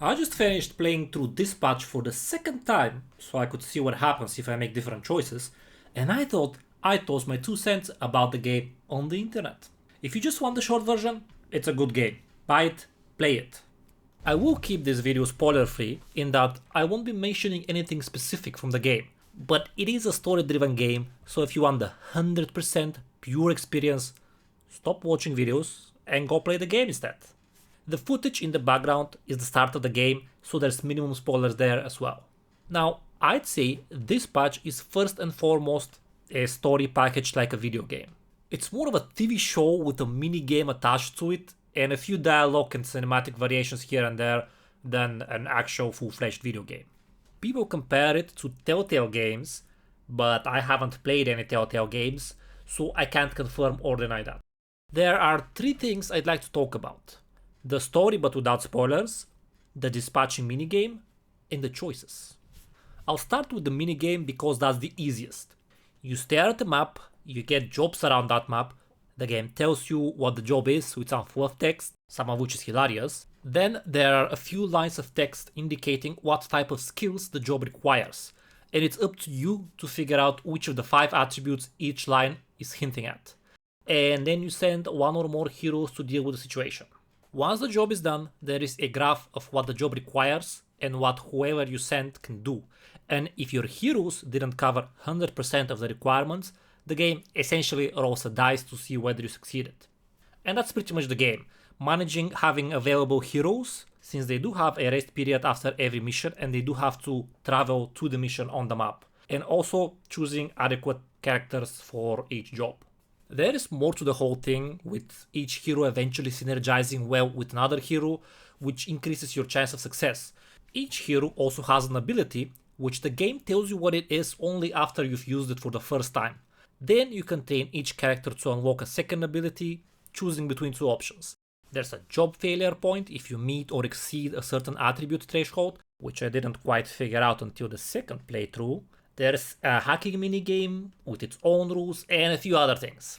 I just finished playing through Dispatch for the second time so I could see what happens if I make different choices, and I thought I'd toss my 2 cents about the game on the internet. If you just want the short version, it's a good game. Buy it, play it. I will keep this video spoiler free in that I won't be mentioning anything specific from the game, but it is a story driven game, so if you want the 100% pure experience, stop watching videos and go play the game instead. The footage in the background is the start of the game, so there's minimum spoilers there as well. Now, I'd say this patch is first and foremost a story packaged like a video game. It's more of a TV show with a mini game attached to it and a few dialogue and cinematic variations here and there than an actual full-fledged video game. People compare it to Telltale games, but I haven't played any Telltale games, so I can't confirm or deny that. There are three things I'd like to talk about: the story but without spoilers, the dispatching minigame, and the choices. I'll start with the minigame because that's the easiest. You stare at the map, you get jobs around that map, the game tells you what the job is with some fluff text, some of which is hilarious. Then there are a few lines of text indicating what type of skills the job requires, and it's up to you to figure out which of the 5 attributes each line is hinting at. And then you send one or more heroes to deal with the situation. Once the job is done, there is a graph of what the job requires and what whoever you send can do. And if your heroes didn't cover 100% of the requirements, the game essentially rolls a dice to see whether you succeeded. And that's pretty much the game. Managing having available heroes, since they do have a rest period after every mission and they do have to travel to the mission on the map. And also choosing adequate characters for each job. There is more to the whole thing, with each hero eventually synergizing well with another hero, which increases your chance of success. Each hero also has an ability, which the game tells you what it is only after you've used it for the first time. Then you can train each character to unlock a second ability, choosing between 2 options. There's a job failure point if you meet or exceed a certain attribute threshold, which I didn't quite figure out until the second playthrough. There's a hacking minigame with its own rules and a few other things.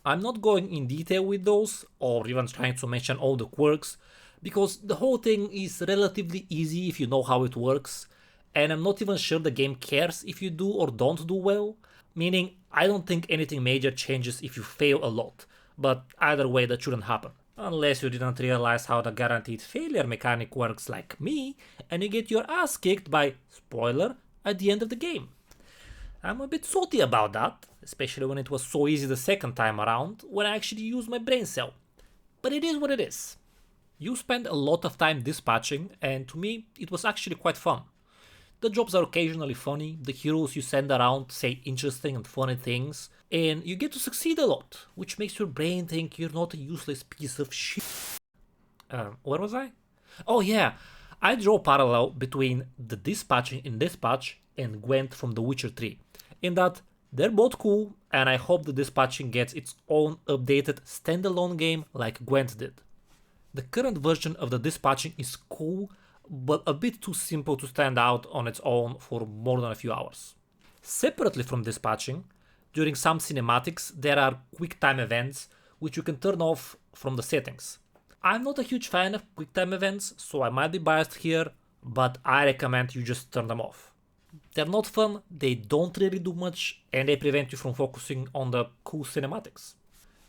I'm not going in detail with those, or even trying to mention all the quirks, because the whole thing is relatively easy if you know how it works, and I'm not even sure the game cares if you do or don't do well, meaning I don't think anything major changes if you fail a lot, but either way that shouldn't happen. Unless you didn't realize how the guaranteed failure mechanic works like me, and you get your ass kicked by, spoiler, at the end of the game. I'm a bit salty about that, especially when it was so easy the second time around, when I actually used my brain cell. But it is what it is. You spend a lot of time dispatching, and to me, it was actually quite fun. The jobs are occasionally funny, the heroes you send around say interesting and funny things, and you get to succeed a lot, which makes your brain think you're not a useless piece of shit. Where was I? Oh yeah, I draw a parallel between the dispatching in Dispatch and Gwent from The Witcher 3, in that they're both cool, and I hope the dispatching gets its own updated standalone game like Gwent did. The current version of the dispatching is cool, but a bit too simple to stand out on its own for more than a few hours. Separately from dispatching, during some cinematics there are quick time events which you can turn off from the settings. I'm not a huge fan of quick time events, so I might be biased here, but I recommend you just turn them off. They're not fun, they don't really do much, and they prevent you from focusing on the cool cinematics.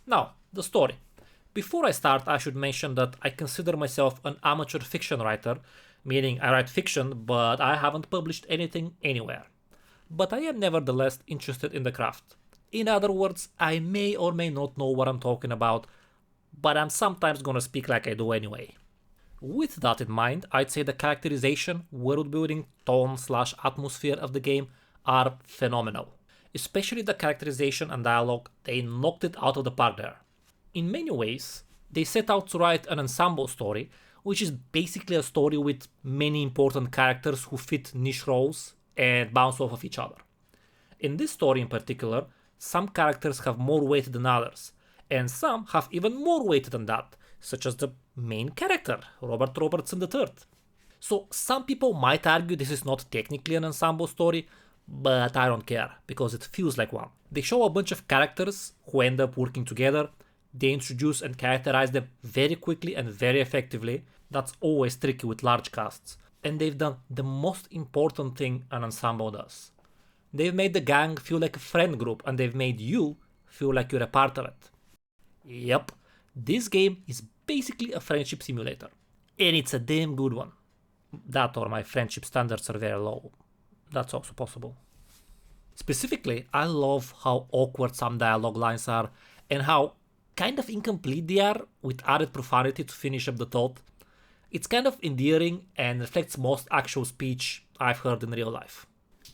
Now, the story. Before I start, I should mention that I consider myself an amateur fiction writer, meaning I write fiction, but I haven't published anything anywhere. But I am nevertheless interested in the craft. In other words, I may or may not know what I'm talking about, but I'm sometimes gonna speak like I do anyway. With that in mind, I'd say the characterization, world building, tone/atmosphere of the game are phenomenal. Especially the characterization and dialogue, they knocked it out of the park there. In many ways, they set out to write an ensemble story, which is basically a story with many important characters who fit niche roles and bounce off of each other. In this story in particular, some characters have more weight than others, and some have even more weight than that, such as the main character, Robert Robertson III. So some people might argue this is not technically an ensemble story, but I don't care, because it feels like one. They show a bunch of characters who end up working together, they introduce and characterize them very quickly and very effectively, That's always tricky with large casts, and they've done the most important thing an ensemble does. They've made the gang feel like a friend group, and they've made you feel like you're a part of it. Yep, this game is basically a friendship simulator, and it's a damn good one. That or my friendship standards are very low. That's also possible. Specifically, I love how awkward some dialogue lines are and how kind of incomplete they are with added profanity to finish up the thought. It's kind of endearing and reflects most actual speech I've heard in real life.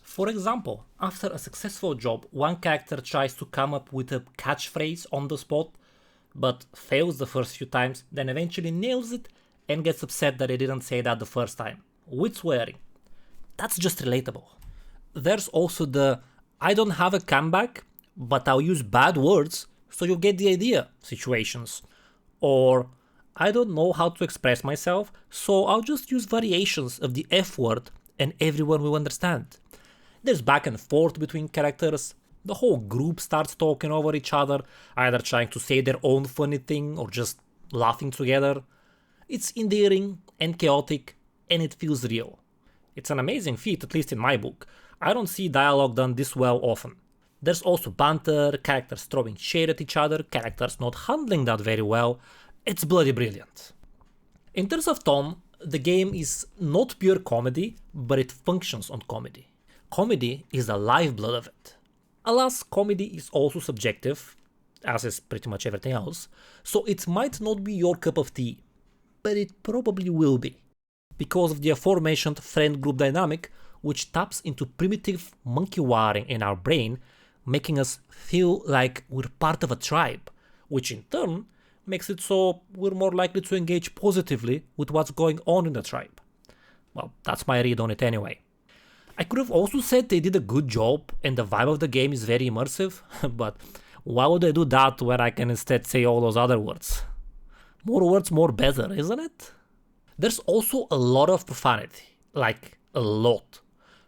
For example, after a successful job, one character tries to come up with a catchphrase on the spot, but fails the first few times, then eventually nails it and gets upset that they didn't say that the first time, with swearing. That's just relatable. There's also the I don't have a comeback, but I'll use bad words so you get the idea situations. Or I don't know how to express myself, so I'll just use variations of the F word and everyone will understand. There's back and forth between characters. The whole group starts talking over each other, either trying to say their own funny thing or just laughing together. It's endearing and chaotic, and it feels real. It's an amazing feat, at least in my book. I don't see dialogue done this well often. There's also banter, characters throwing shade at each other, characters not handling that very well. It's bloody brilliant. In terms of tone, the game is not pure comedy, but it functions on comedy. Comedy is the lifeblood of it. Alas, comedy is also subjective, as is pretty much everything else, so it might not be your cup of tea, but it probably will be. Because of the aforementioned friend group dynamic, which taps into primitive monkey wiring in our brain, making us feel like we're part of a tribe, which in turn makes it so we're more likely to engage positively with what's going on in the tribe. Well, that's my read on it anyway. I could have also said they did a good job and the vibe of the game is very immersive, but why would I do that when I can instead say all those other words? More words, more better, isn't it? There's also a lot of profanity, like a lot.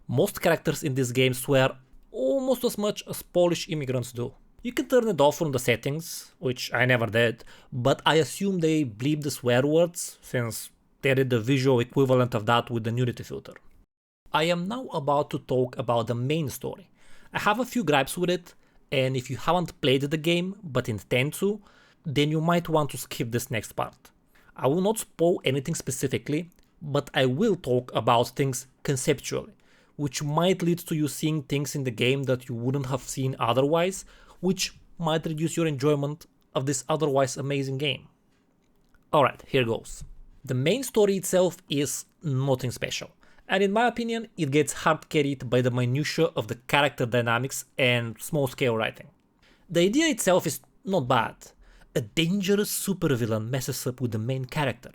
Most characters in this game swear almost as much as Polish immigrants do. You can turn it off from the settings, which I never did, but I assume they bleep the swear words, since they did the visual equivalent of that with the nudity filter. I am now about to talk about the main story. I have a few gripes with it, and if you haven't played the game but intend to, then you might want to skip this next part. I will not spoil anything specifically, but I will talk about things conceptually, which might lead to you seeing things in the game that you wouldn't have seen otherwise, which might reduce your enjoyment of this otherwise amazing game. Alright, here goes. The main story itself is nothing special, and in my opinion it gets hard carried by the minutiae of the character dynamics and small scale writing. The idea itself is not bad. A dangerous supervillain messes up with the main character.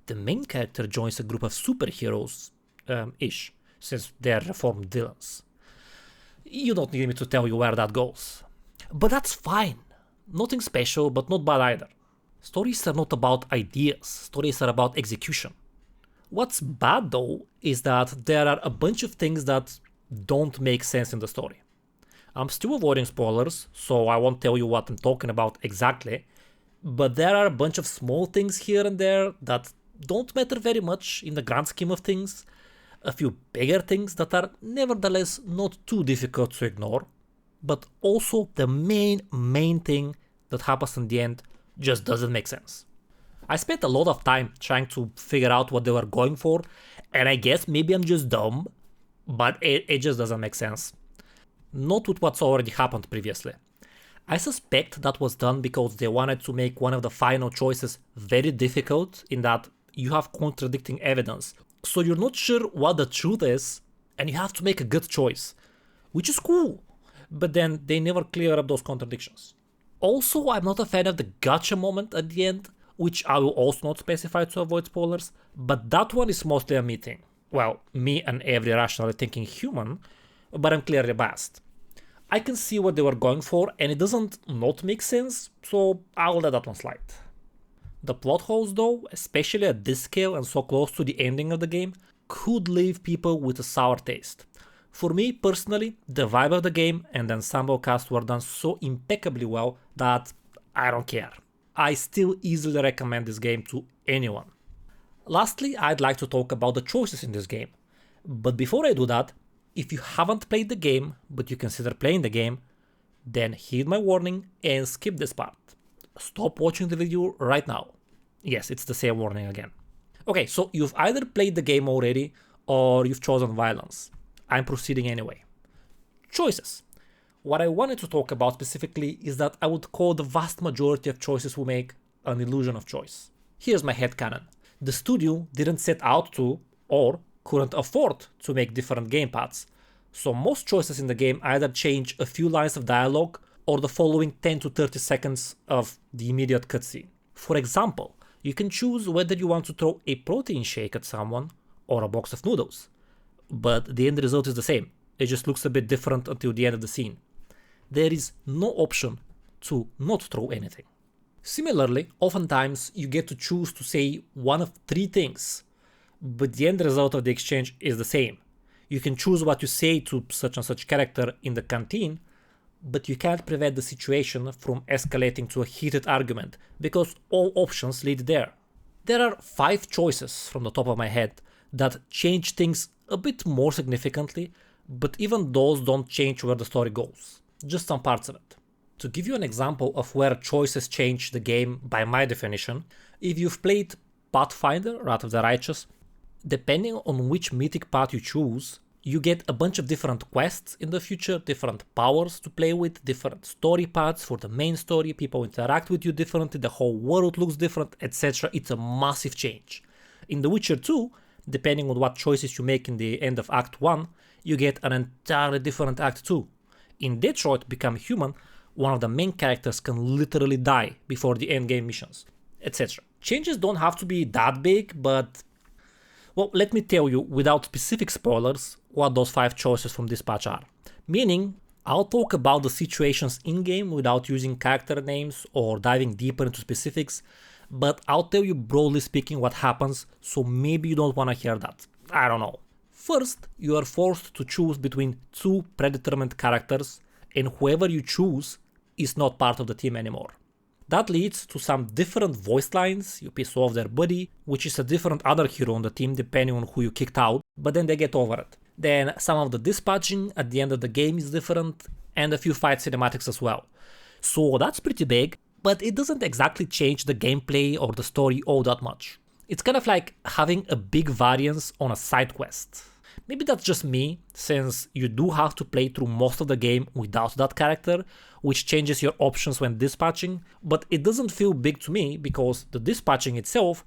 The main character joins a group of superheroes, ish, since they're reformed villains. You don't need me to tell you where that goes. But that's fine. Nothing special, but not bad either. Stories are not about ideas, stories are about execution. What's bad though is that there are a bunch of things that don't make sense in the story. I'm still avoiding spoilers, so I won't tell you what I'm talking about exactly, but there are a bunch of small things here and there that don't matter very much in the grand scheme of things, a few bigger things that are nevertheless not too difficult to ignore, but also the main thing that happens in the end just doesn't make sense. I spent a lot of time trying to figure out what they were going for, and I guess maybe I'm just dumb, but it just doesn't make sense. Not with what's already happened previously. I suspect that was done because they wanted to make one of the final choices very difficult in that you have contradicting evidence, so you're not sure what the truth is, and you have to make a good choice, which is cool, but then they never clear up those contradictions. Also, I'm not a fan of the gotcha moment at the end, which I will also not specify to avoid spoilers, but that one is mostly a me thing. Well, me and every rationally thinking human, but I'm clearly biased. I can see what they were going for and it doesn't not make sense, so I'll let that one slide. The plot holes though, especially at this scale and so close to the ending of the game, could leave people with a sour taste. For me personally, the vibe of the game and the ensemble cast were done so impeccably well that I don't care. I still easily recommend this game to anyone. Lastly, I'd like to talk about the choices in this game. But before I do that, if you haven't played the game but you consider playing the game, then heed my warning and skip this part. Stop watching the video right now. Yes, it's the same warning again. Okay, so you've either played the game already or you've chosen violence. I'm proceeding anyway. Choices. What I wanted to talk about specifically is that I would call the vast majority of choices we make an illusion of choice. Here's my headcanon. The studio didn't set out to, or couldn't afford to make different game paths, so most choices in the game either change a few lines of dialogue or the following 10 to 30 seconds of the immediate cutscene. For example, you can choose whether you want to throw a protein shake at someone or a box of noodles, but the end result is the same. It just looks a bit different until the end of the scene. There is no option to not throw anything. Similarly, oftentimes you get to choose to say one of three things, but the end result of the exchange is the same. You can choose what you say to such and such character in the canteen, but you can't prevent the situation from escalating to a heated argument because all options lead there. There are 5 choices from the top of my head that change things a bit more significantly, but even those don't change where the story goes, just some parts of it. To give you an example of where choices change the game by my definition, if you've played Pathfinder, Wrath of the Righteous, depending on which mythic path you choose, you get a bunch of different quests in the future, different powers to play with, different story paths for the main story, people interact with you differently, the whole world looks different, etc. It's a massive change. In The Witcher 2, depending on what choices you make in the end of Act 1, you get an entirely different Act 2. In Detroit Become Human, one of the main characters can literally die before the endgame missions, etc. Changes don't have to be that big, but well, let me tell you, without specific spoilers, what those 5 choices from this patch are. Meaning, I'll talk about the situations in-game without using character names or diving deeper into specifics, but I'll tell you broadly speaking what happens, so maybe you don't want to hear that. I don't know. First, you are forced to choose between 2 predetermined characters, and whoever you choose is not part of the team anymore. That leads to some different voice lines, you piss off their buddy, which is a different other hero on the team depending on who you kicked out, but then they get over it. Then some of the dispatching at the end of the game is different, and a few fight cinematics as well. So that's pretty big, but it doesn't exactly change the gameplay or the story all that much. It's kind of like having a big variance on a side quest. Maybe that's just me, since you do have to play through most of the game without that character, which changes your options when dispatching, but it doesn't feel big to me because the dispatching itself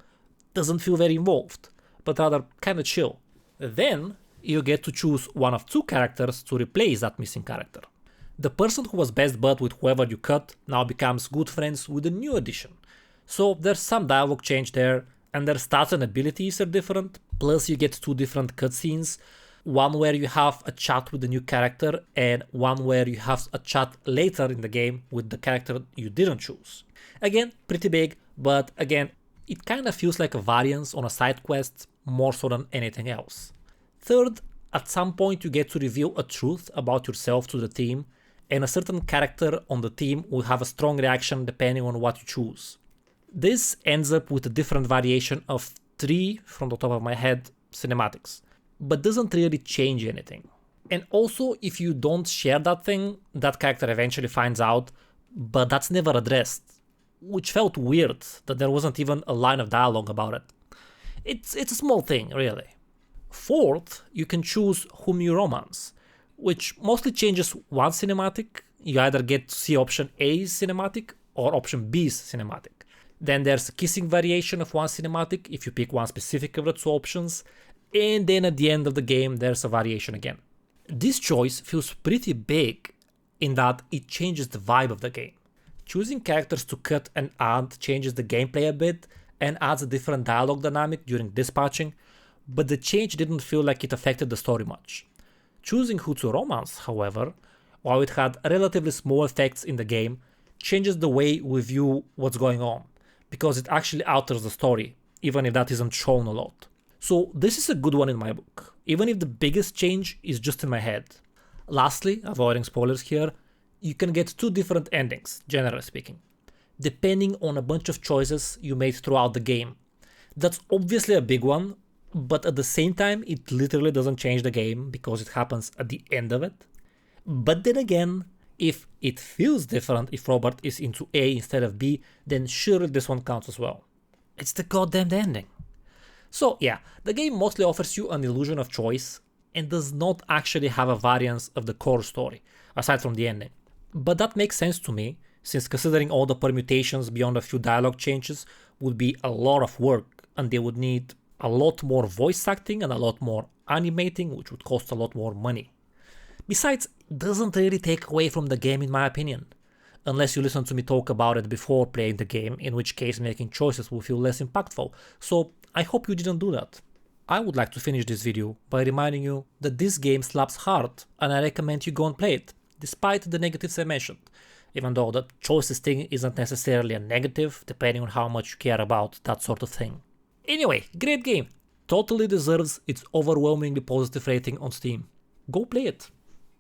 doesn't feel very involved, but rather kinda chill. Then you get to choose one of 2 characters to replace that missing character. The person who was best bud with whoever you cut now becomes good friends with the new addition. So there's some dialogue change there, and their stats and abilities are different, plus you get 2 different cutscenes, one where you have a chat with the new character and one where you have a chat later in the game with the character you didn't choose. Again, pretty big, but again, it kinda feels like a variance on a side quest more so than anything else. Third, at some point you get to reveal a truth about yourself to the team, and a certain character on the team will have a strong reaction depending on what you choose. This ends up with a different variation of 3, from the top of my head, cinematics, but doesn't really change anything. And also, if you don't share that thing, that character eventually finds out, but that's never addressed, which felt weird that there wasn't even a line of dialogue about it. It's a small thing, really. Fourth, you can choose whom you romance, which mostly changes one cinematic. You either get to see option A's cinematic or option B's cinematic. Then there's a kissing variation of one cinematic if you pick one specific of the 2 options, and then at the end of the game there's a variation again. This choice feels pretty big in that it changes the vibe of the game. Choosing characters to cut and add changes the gameplay a bit and adds a different dialogue dynamic during dispatching, but the change didn't feel like it affected the story much. Choosing who to romance, however, while it had relatively small effects in the game, changes the way we view what's going on, because it actually alters the story, even if that isn't shown a lot. So this is a good one in my book, even if the biggest change is just in my head. Lastly, avoiding spoilers here, you can get 2 different endings, generally speaking, depending on a bunch of choices you made throughout the game. That's obviously a big one, but at the same time, it literally doesn't change the game because it happens at the end of it. But then again, if it feels different if Robert is into A instead of B, then surely this one counts as well. It's the goddamn ending. So yeah, the game mostly offers you an illusion of choice and does not actually have a variance of the core story, aside from the ending. But that makes sense to me, since considering all the permutations beyond a few dialogue changes would be a lot of work and they would need a lot more voice acting and a lot more animating, which would cost a lot more money. Besides, it doesn't really take away from the game in my opinion, unless you listen to me talk about it before playing the game, in which case making choices will feel less impactful, so I hope you didn't do that. I would like to finish this video by reminding you that this game slaps hard and I recommend you go and play it, despite the negatives I mentioned, even though the choices thing isn't necessarily a negative, depending on how much you care about that sort of thing. Anyway, great game, totally deserves its overwhelmingly positive rating on Steam. Go play it.